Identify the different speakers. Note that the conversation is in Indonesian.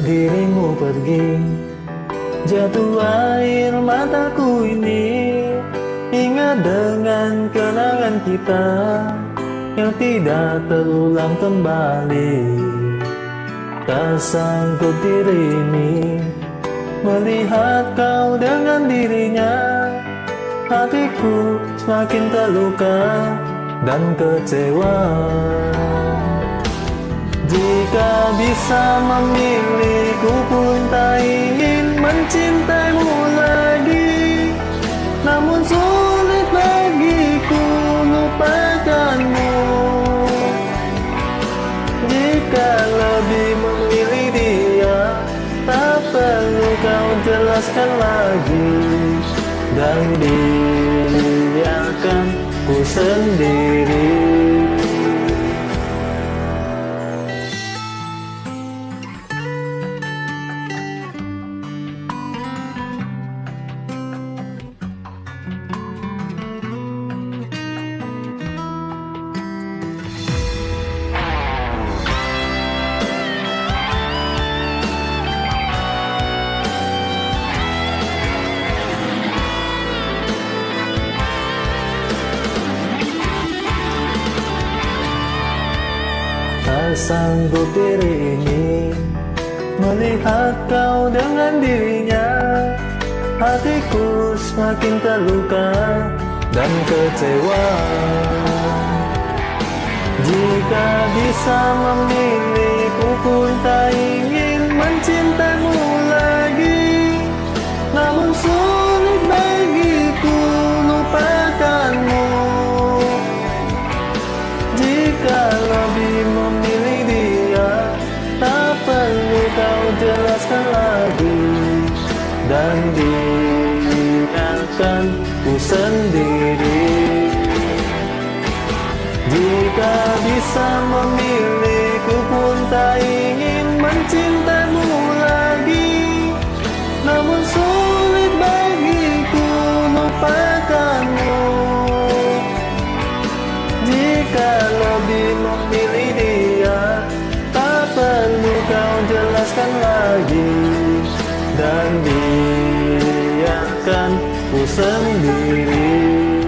Speaker 1: dirimu pergi, jatuh air mataku ini. Ingat dengan kenangan kita yang tidak terulang kembali. Tak sanggup diri ini melihat kau dengan dirinya. Hatiku semakin terluka dan kecewa. Jika bisa memilih, ku pun tak ingin mencintaimu lagi. Namun sulit bagiku lupakanmu. Jika lebih memilih dia, tak perlu kau jelaskan lagi. Dan biarkan ku sendiri. Tak sanggup diri ini melihat kau dengan dirinya. Hatiku semakin terluka dan kecewa. Jika bisa memilih, ku pun tak ingin mencintaimu lagi. Namun sulit bagiku lupakanmu. Jika lebih memilih dia, tak perlu kau jelaskan lagi. Dan biarkan ku sendiri. Jika bisa memilih, ku pun tak ingin mencintaimu lagi. Namun sulit bagiku lupakanmu. Jika lebih memilih dia, tak perlu kau jelaskan lagi. Dan biarkan ku sendiri.